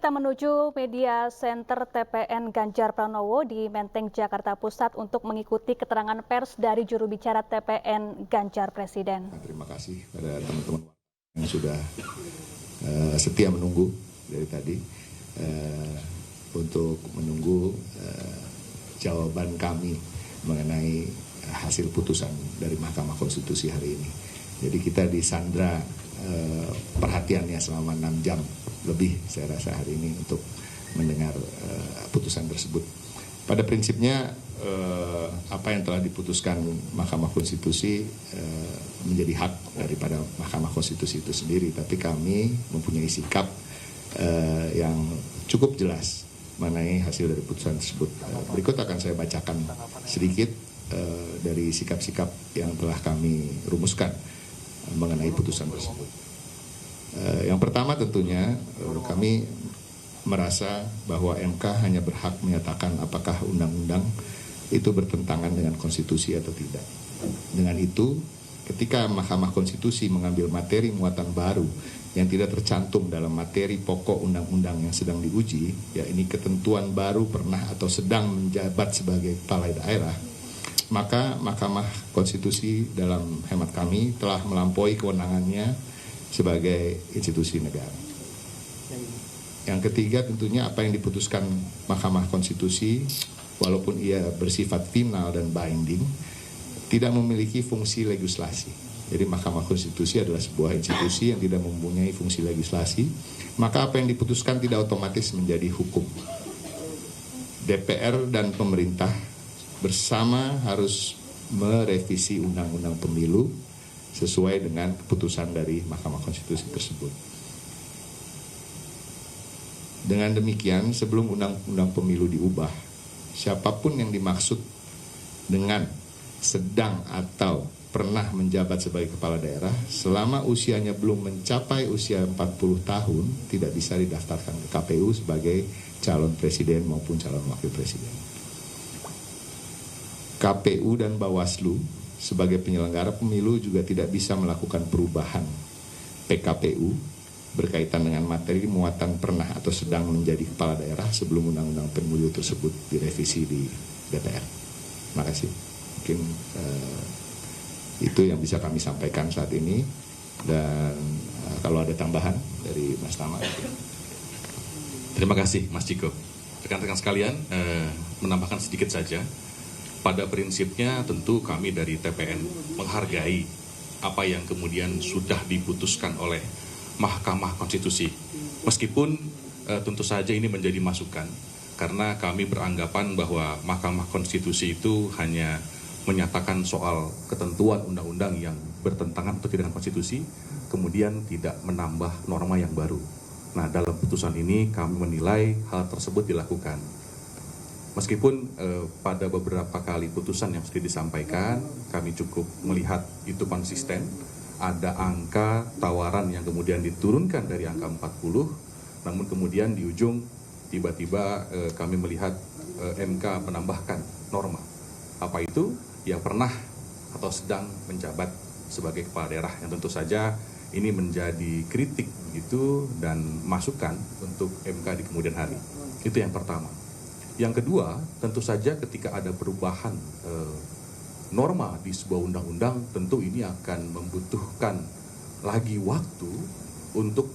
kita menuju Media Center TPN Ganjar Pranowo di Menteng, Jakarta Pusat untuk mengikuti keterangan pers dari juru bicara TPN Ganjar Presiden. Terima kasih pada teman-teman yang sudah setia menunggu dari tadi untuk menunggu jawaban kami mengenai hasil putusan dari Mahkamah Konstitusi hari ini. Jadi kita disandra perhatiannya selama 6 jam lebih saya rasa hari ini untuk mendengar putusan tersebut. Pada prinsipnya apa yang telah diputuskan Mahkamah Konstitusi menjadi hak daripada Mahkamah Konstitusi itu sendiri, tapi kami mempunyai sikap yang cukup jelas mengenai hasil dari putusan tersebut. Berikut akan saya bacakan sedikit dari sikap-sikap yang telah kami rumuskan mengenai putusan tersebut. Yang pertama tentunya kami merasa bahwa MK hanya berhak menyatakan apakah undang-undang itu bertentangan dengan konstitusi atau tidak. Dengan itu, ketika Mahkamah Konstitusi mengambil materi muatan baru yang tidak tercantum dalam materi pokok undang-undang yang sedang diuji, ya ini ketentuan baru pernah atau sedang menjabat sebagai kepala daerah, maka Mahkamah Konstitusi dalam hemat kami telah melampaui kewenangannya sebagai institusi negara. Yang ketiga tentunya apa yang diputuskan Mahkamah Konstitusi walaupun ia bersifat final dan binding tidak memiliki fungsi legislasi. Jadi Mahkamah Konstitusi adalah sebuah institusi yang tidak mempunyai fungsi legislasi, maka apa yang diputuskan tidak otomatis menjadi hukum. DPR dan pemerintah bersama harus merevisi undang-undang pemilu sesuai dengan keputusan dari Mahkamah Konstitusi tersebut. Dengan demikian, sebelum undang-undang pemilu diubah, siapapun yang dimaksud dengan sedang atau pernah menjabat sebagai kepala daerah selama usianya belum mencapai usia 40 tahun tidak bisa didaftarkan ke KPU sebagai calon presiden maupun calon wakil presiden. KPU dan Bawaslu sebagai penyelenggara pemilu juga tidak bisa melakukan perubahan PKPU berkaitan dengan materi muatan pernah atau sedang menjadi kepala daerah sebelum undang-undang pemilu tersebut direvisi di DPR. Terima kasih. Mungkin itu yang bisa kami sampaikan saat ini, dan kalau ada tambahan dari Mas Tama. Terima kasih Mas Ciko. Rekan-rekan sekalian, menambahkan sedikit saja. Pada prinsipnya tentu kami dari TPN menghargai apa yang kemudian sudah diputuskan oleh Mahkamah Konstitusi. Meskipun tentu saja ini menjadi masukan, karena kami beranggapan bahwa Mahkamah Konstitusi itu hanya menyatakan soal ketentuan undang-undang yang bertentangan atau tidak dengan konstitusi, kemudian tidak menambah norma yang baru. Nah, dalam putusan ini kami menilai hal tersebut dilakukan. Meskipun pada beberapa kali putusan yang sudah disampaikan, kami cukup melihat itu konsisten. Ada angka tawaran yang kemudian diturunkan dari angka 40, namun kemudian di ujung tiba-tiba kami melihat MK menambahkan norma. Apa itu? Yang pernah atau sedang menjabat sebagai kepala daerah, yang tentu saja ini menjadi kritik gitu dan masukan untuk MK di kemudian hari. Itu yang pertama. Yang kedua, tentu saja ketika ada perubahan norma di sebuah undang-undang, tentu ini akan membutuhkan lagi waktu untuk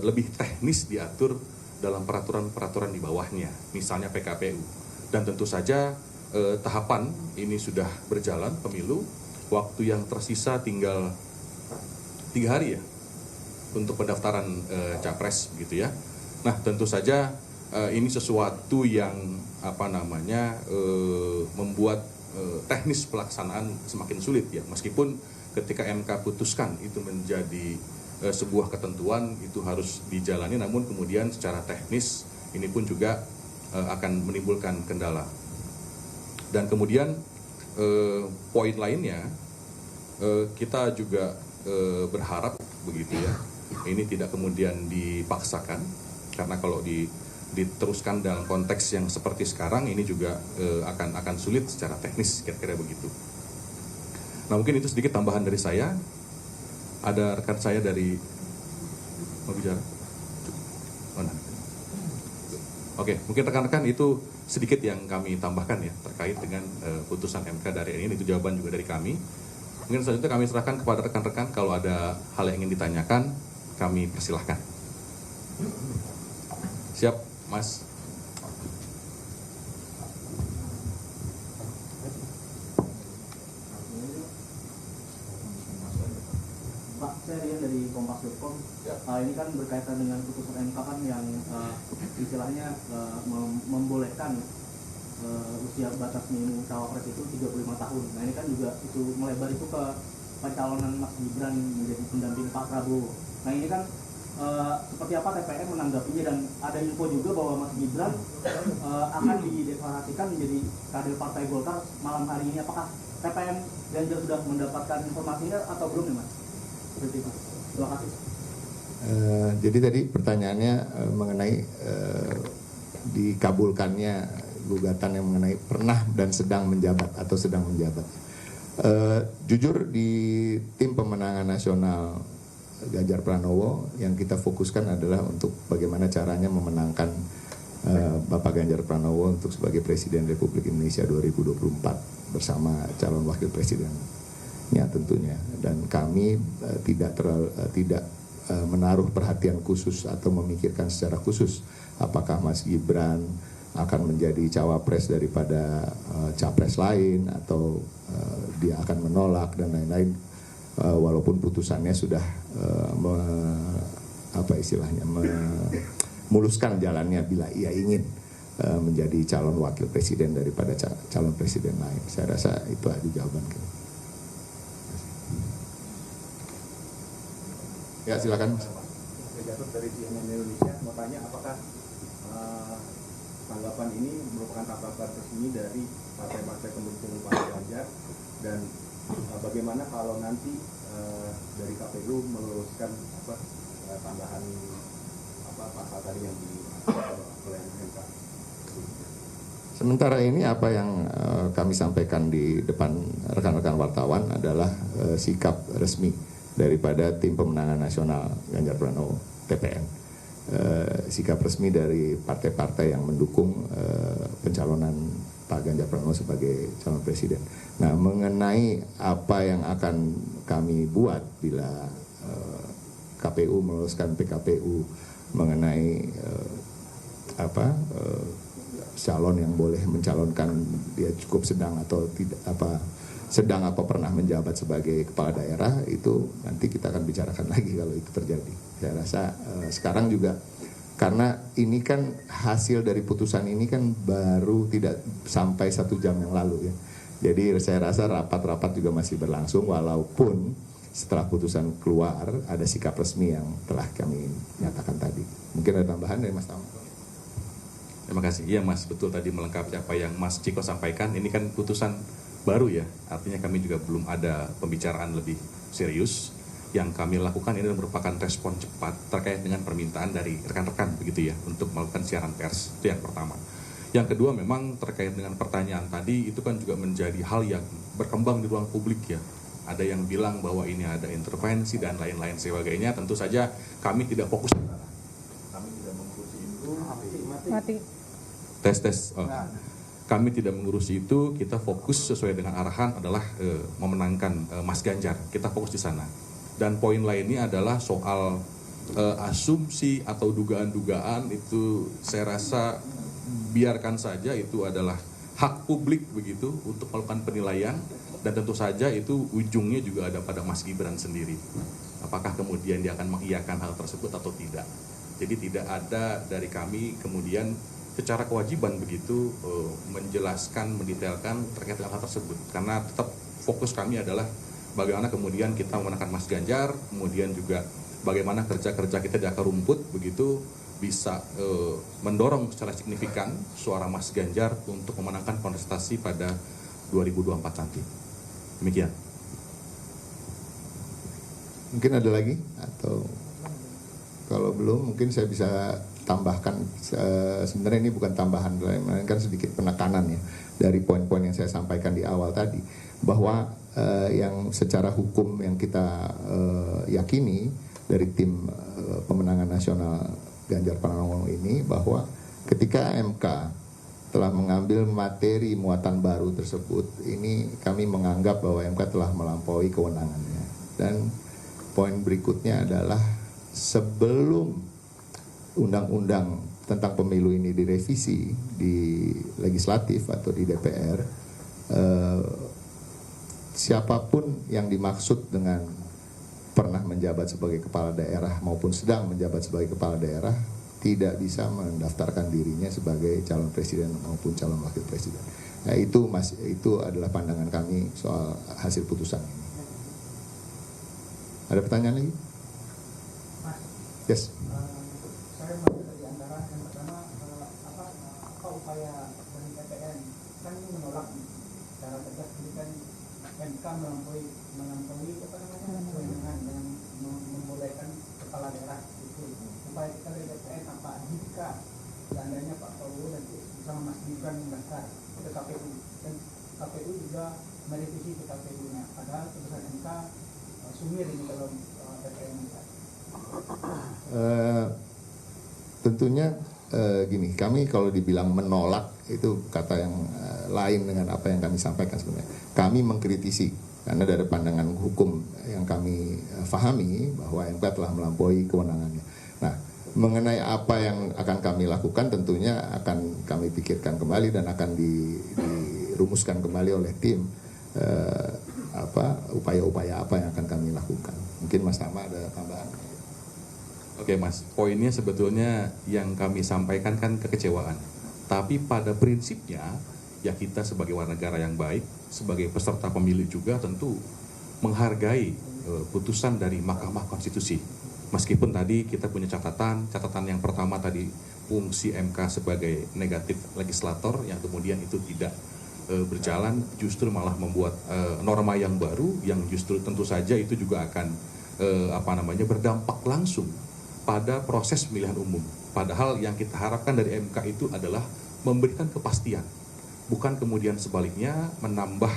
lebih teknis diatur dalam peraturan-peraturan di bawahnya, misalnya PKPU. Dan tentu saja tahapan ini sudah berjalan pemilu, waktu yang tersisa tinggal 3 hari ya untuk pendaftaran capres gitu ya. Nah, tentu saja ini sesuatu yang membuat teknis pelaksanaan semakin sulit ya, meskipun ketika MK putuskan itu menjadi sebuah ketentuan itu harus dijalani, namun kemudian secara teknis ini pun juga akan menimbulkan kendala. Dan kemudian poin lainnya kita juga berharap begitu ya, ini tidak kemudian dipaksakan, karena kalau diteruskan dalam konteks yang seperti sekarang ini juga akan sulit secara teknis, kira-kira begitu. Nah, mungkin itu sedikit tambahan dari saya. Ada rekan saya dari mau bicara? Mana? Oke, mungkin rekan-rekan itu sedikit yang kami tambahkan ya terkait dengan putusan MK dari ini. Itu jawaban juga dari kami. Mungkin selanjutnya kami serahkan kepada rekan-rekan kalau ada hal yang ingin ditanyakan, kami persilahkan. Siap, Mas. Pak, saya Rian dari Kompas.com. Ini kan berkaitan dengan putusan MK kan yang istilahnya membolehkan usia batas minimum cawapres itu 35 tahun. Nah ini kan juga itu melebar itu ke pencalonan Mas Gibran menjadi pendamping Pak Prabowo. Nah ini kan seperti apa TPN menanggapinya, dan ada info juga bahwa Mas Gibran akan dideklarasikan menjadi kader Partai Golkar malam hari ini. Apakah TPN Ganjar sudah mendapatkan informasinya atau belum nih Mas? Seperti itu. Terima kasih. Jadi tadi pertanyaannya mengenai dikabulkannya gugatan yang mengenai pernah dan sedang menjabat atau sedang menjabat. Jujur di tim pemenangan nasional Ganjar Pranowo yang kita fokuskan adalah untuk bagaimana caranya memenangkan Bapak Ganjar Pranowo untuk sebagai Presiden Republik Indonesia 2024 bersama calon wakil presidennya tentunya. Dan kami tidak menaruh perhatian khusus atau memikirkan secara khusus apakah Mas Gibran akan menjadi cawapres daripada capres lain atau dia akan menolak dan lain-lain, walaupun putusannya sudah memuluskan jalannya bila ia ingin menjadi calon wakil presiden daripada calon presiden lain. Saya rasa itu aja jawaban kita. Ya silakan. Gatot dari CNN Indonesia mau tanya apakah tanggapan ini merupakan tanggapan resmi dari partai-partai pendukung Pak Ganjar, dan bagaimana kalau nanti dari KPU meluluskan tambahan pasal tadi yang oleh MK? Sementara ini apa yang kami sampaikan di depan rekan-rekan wartawan adalah sikap resmi daripada tim pemenangan nasional Ganjar Pranowo TPN, sikap resmi dari partai-partai yang mendukung pencalonan Pak Ganjar Pranowo sebagai calon presiden. Nah, mengenai apa yang akan kami buat bila KPU meluluskan PKPU mengenai calon yang boleh mencalonkan dia cukup sedang atau tidak sedang apa pernah menjabat sebagai kepala daerah, itu nanti kita akan bicarakan lagi kalau itu terjadi. Saya rasa sekarang juga karena ini kan hasil dari putusan ini kan baru tidak sampai 1 jam yang lalu ya. Jadi saya rasa rapat-rapat juga masih berlangsung walaupun setelah putusan keluar ada sikap resmi yang telah kami nyatakan tadi. Mungkin ada tambahan dari Mas Tama. Terima kasih. Iya Mas, betul tadi melengkapi apa yang Mas Ciko sampaikan. Ini kan putusan baru ya, artinya kami juga belum ada pembicaraan lebih serius. Yang kami lakukan ini merupakan respon cepat terkait dengan permintaan dari rekan-rekan begitu ya, untuk melakukan siaran pers. Itu yang pertama. Yang kedua memang terkait dengan pertanyaan tadi, itu kan juga menjadi hal yang berkembang di ruang publik ya. Ada yang bilang bahwa ini ada intervensi dan lain-lain sebagainya. Tentu saja kami tidak fokus. Kami tidak mengurusi itu. Mati. Tes. Oh. Kami tidak mengurusi itu, kita fokus sesuai dengan arahan adalah memenangkan Mas Ganjar. Kita fokus di sana. Dan poin lainnya adalah soal asumsi atau dugaan-dugaan itu saya rasa biarkan saja, itu adalah hak publik begitu untuk melakukan penilaian, dan tentu saja itu ujungnya juga ada pada Mas Gibran sendiri. Apakah kemudian dia akan mengiyakan hal tersebut atau tidak. Jadi tidak ada dari kami kemudian secara kewajiban begitu menjelaskan, mendetailkan terkait dengan hal tersebut. Karena tetap fokus kami adalah bagaimana kemudian kita memenangkan Mas Ganjar, kemudian juga bagaimana kerja-kerja kita di akar rumput begitu bisa mendorong secara signifikan suara Mas Ganjar untuk memenangkan kontestasi pada 2024 nanti. Demikian. Mungkin ada lagi atau kalau belum mungkin saya bisa tambahkan, sebenarnya ini bukan tambahan, melainkan sedikit penekanan ya dari poin-poin yang saya sampaikan di awal tadi, bahwa yang secara hukum yang kita yakini dari tim pemenangan nasional Ganjar Pranowo ini, bahwa ketika MK telah mengambil materi muatan baru tersebut, ini kami menganggap bahwa MK telah melampaui kewenangannya. Dan poin berikutnya adalah sebelum undang-undang tentang pemilu ini direvisi di legislatif atau di DPR, siapapun yang dimaksud dengan pernah menjabat sebagai kepala daerah maupun sedang menjabat sebagai kepala daerah tidak bisa mendaftarkan dirinya sebagai calon presiden maupun calon wakil presiden. Nah, itu adalah pandangan kami soal hasil putusan ini. Ada pertanyaan lagi? Yes. Saya mau di antara yang pertama apa upaya dari TPN kan ini menolak secara tegas ini kan MK melampaui kewenangan dengan membolehkan kepala daerah itu. Upaya kita dari TPN apa jika seandainya Pak Prabowo nanti bersama Mas Gibran mendaftar ke KPU dan KPU juga merevisi ke KPU-nya, padahal keputusan MK sumir ini dalam TPN. Tentunya gini, kami kalau dibilang menolak itu kata yang lain dengan apa yang kami sampaikan sebenarnya. Kami mengkritisi karena dari pandangan hukum yang kami fahami bahwa MK telah melampaui kewenangannya. Nah, mengenai apa yang akan kami lakukan tentunya akan kami pikirkan kembali dan akan dirumuskan kembali oleh tim upaya-upaya apa yang akan kami lakukan. Mungkin Mas Tama ada tambahan. Oke Mas, poinnya sebetulnya yang kami sampaikan kan kekecewaan. Tapi pada prinsipnya, ya kita sebagai warga negara yang baik, sebagai peserta pemilu juga tentu menghargai putusan dari Mahkamah Konstitusi. Meskipun tadi kita punya catatan yang pertama tadi fungsi MK sebagai negatif legislator yang kemudian itu tidak berjalan, justru malah membuat norma yang baru yang justru tentu saja itu juga akan berdampak langsung pada proses pemilihan umum. Padahal yang kita harapkan dari MK itu adalah memberikan kepastian, bukan kemudian sebaliknya menambah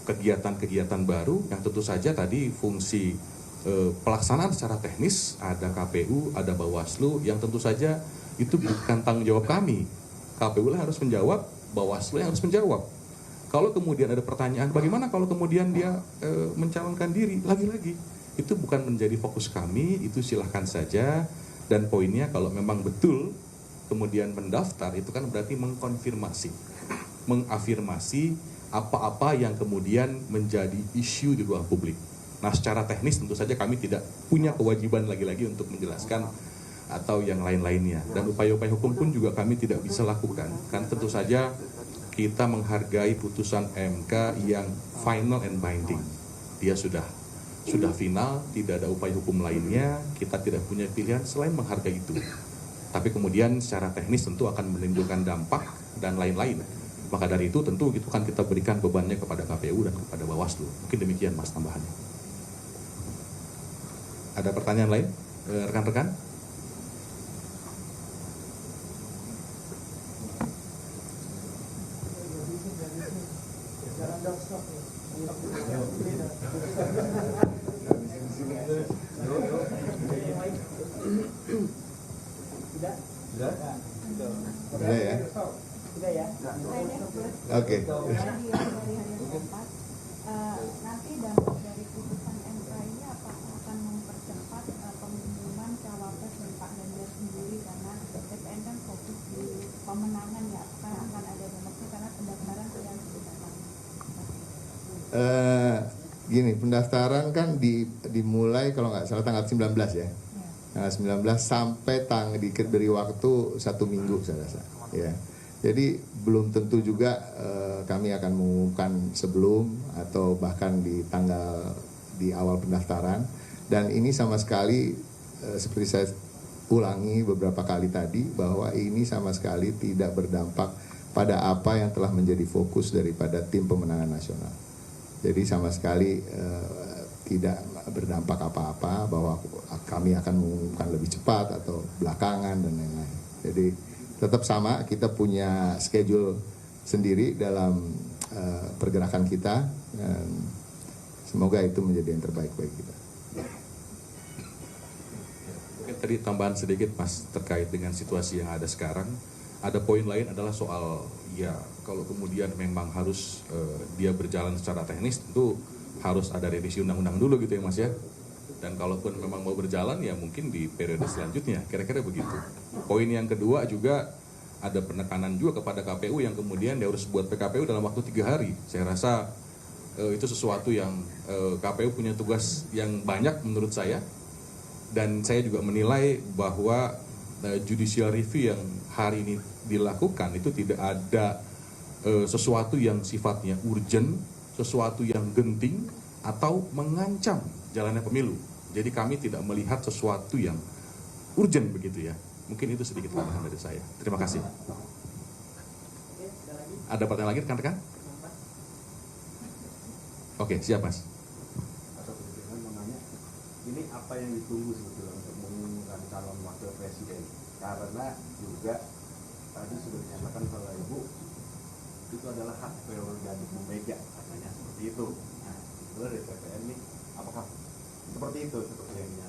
kegiatan-kegiatan baru yang tentu saja tadi fungsi pelaksanaan secara teknis ada KPU, ada Bawaslu yang tentu saja itu bukan tanggung jawab kami. KPU lah harus menjawab, Bawaslu yang harus menjawab. Kalau kemudian ada pertanyaan, bagaimana kalau kemudian dia mencalonkan diri, lagi-lagi itu bukan menjadi fokus kami, itu silahkan saja. Dan poinnya kalau memang betul kemudian mendaftar, itu kan berarti mengkonfirmasi, mengafirmasi apa-apa yang kemudian menjadi isu di ruang publik. Nah, secara teknis tentu saja kami tidak punya kewajiban lagi-lagi untuk menjelaskan atau yang lain-lainnya. Dan upaya-upaya hukum pun juga kami tidak bisa lakukan. Kan tentu saja kita menghargai putusan MK yang final and binding. Dia sudah final, tidak ada upaya hukum lainnya, kita tidak punya pilihan selain menghargai itu. Tapi kemudian secara teknis tentu akan menimbulkan dampak dan lain-lain. Maka dari itu tentu itu kan kita berikan bebannya kepada KPU dan kepada Bawaslu. Mungkin demikian Mas tambahannya. Ada pertanyaan lain, rekan-rekan? Sudah ya? Oke. Nanti dampak dari putusan MK ini apakah akan mempercepat pengumuman cawapres dari Pak Ganjar sendiri, karena TPN kan fokus di pemenangan ya, apakah akan ada dampaknya karena pendaftaran yang sudah lama? Gini, pendaftaran kan dimulai kalau nggak salah tanggal 19 ya. Tanggal 19 sampai diberi waktu 1 minggu saya rasa. Ya. Jadi belum tentu juga kami akan mengumumkan sebelum atau bahkan di awal pendaftaran. Dan ini sama sekali seperti saya ulangi beberapa kali tadi bahwa ini sama sekali tidak berdampak pada apa yang telah menjadi fokus daripada tim pemenangan nasional. Jadi sama sekali tidak berdampak apa-apa bahwa kami akan mengumumkan lebih cepat atau belakangan dan lain-lain. Jadi tetap sama, kita punya schedule sendiri dalam pergerakan kita dan semoga itu menjadi yang terbaik bagi kita. Mungkin tadi tambahan sedikit Mas terkait dengan situasi yang ada sekarang. Ada poin lain adalah soal ya kalau kemudian memang harus dia berjalan secara teknis tentu harus ada revisi undang-undang dulu gitu ya Mas ya. Dan kalaupun memang mau berjalan ya mungkin di periode selanjutnya, kira-kira begitu. Poin yang kedua juga ada penekanan juga kepada KPU yang kemudian dia harus buat PKPU dalam waktu 3 hari. Saya rasa itu sesuatu yang KPU punya tugas yang banyak menurut saya. Dan saya juga menilai bahwa judicial review yang hari ini dilakukan itu tidak ada sesuatu yang sifatnya urgent, sesuatu yang genting, atau mengancam jalannya pemilu. Jadi kami tidak melihat sesuatu yang urgent begitu ya. Mungkin itu sedikit tambahan dari saya. Terima kasih. Ada pertanyaan lagi rekan-rekan? Oke, siap Mas. Atau kebetulan mau nanya, ini apa yang ditunggu sebetulnya untuk mengumumkan calon wakil presiden? Karena juga tadi sudah dinyatakan oleh Ibu, itu adalah hak prerogatif Bu Mega, katanya seperti itu. Nah, itu dari TPN nih, apakah seperti itu seperti yang dinyatakan?